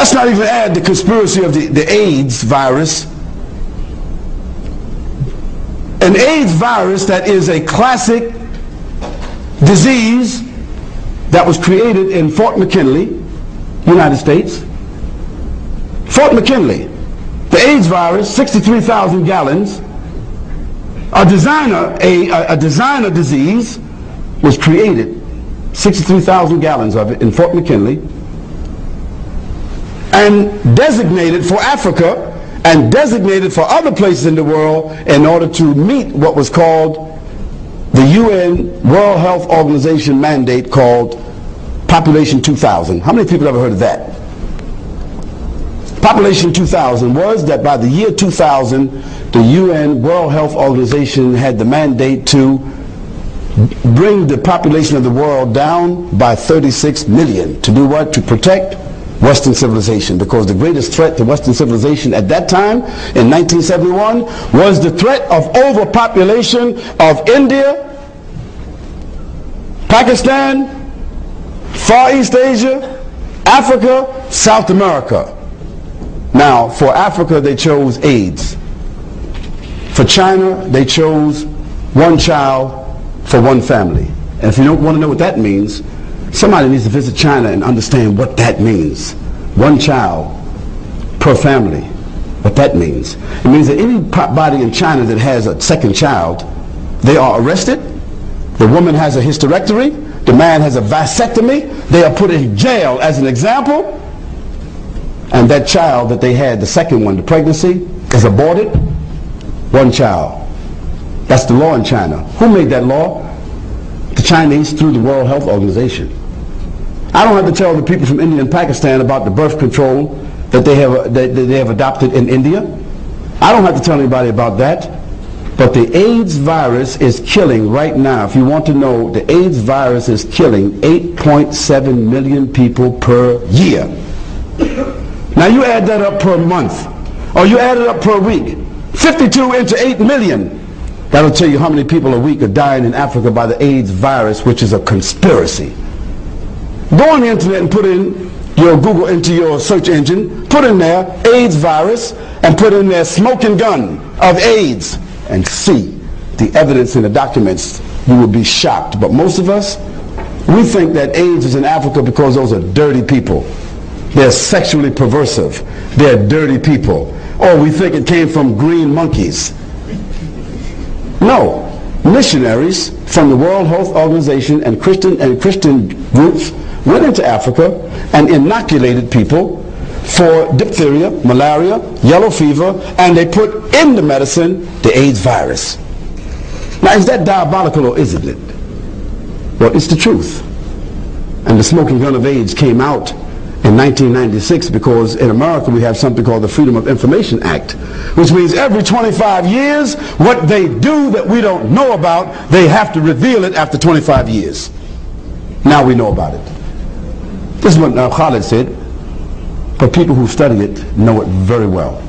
Let's not even add the conspiracy of the AIDS virus. An AIDS virus that is a classic disease that was created in Fort McKinley, United States. Fort McKinley, the AIDS virus, 63,000 gallons. A designer disease was created, 63,000 gallons of it in Fort McKinley, and designated for Africa and designated for other places in the world in order to meet what was called the UN World Health Organization mandate called Population 2000. How many people ever heard of that? Population 2000 was that by the year 2000, the UN World Health Organization had the mandate to bring the population of the world down by 36 million. To do what? To protect Western civilization, because the greatest threat to Western civilization at that time, in 1971, was the threat of overpopulation of India, Pakistan, Far East Asia, Africa, South America. Now, for Africa, they chose AIDS. For China, they chose one child for one family. And if you don't want to know what that means, somebody needs to visit China and understand what that means. One child per family. What that means. It means that anybody in China that has a second child, they are arrested. The woman has a hysterectomy. The man has a vasectomy. They are put in jail as an example. And that child that they had, the second one, the pregnancy, is aborted. One child. That's the law in China. Who made that law? The Chinese, through the World Health Organization. I don't have to tell the people from India and Pakistan about the birth control that they have adopted in India. I don't have to tell anybody about that. But the AIDS virus is killing right now. If you want to know, the AIDS virus is killing 8.7 million people per year. Now you add that up per month, or you add it up per week. 52 into 8 million. That'll tell you how many people a week are dying in Africa by the AIDS virus, which is a conspiracy. Go on the internet and put in your Google into your search engine, put in there AIDS virus, and put in there smoking gun of AIDS, and see the evidence in the documents. You will be shocked. But most of us, we think that AIDS is in Africa because those are dirty people. They're sexually perversive. They're dirty people. Or we think it came from green monkeys. No. Missionaries from the World Health Organization and Christian groups went into Africa and inoculated people for diphtheria, malaria, yellow fever, and they put in the medicine the AIDS virus. Now, is that diabolical or isn't it? Well, it's the truth. And the smoking gun of AIDS came out in 1996 because in America we have something called the Freedom of Information Act, which means every 25 years what they do that we don't know about, they have to reveal it after 25 years. Now we know about it. This is what Khalid said, but people who study it know it very well.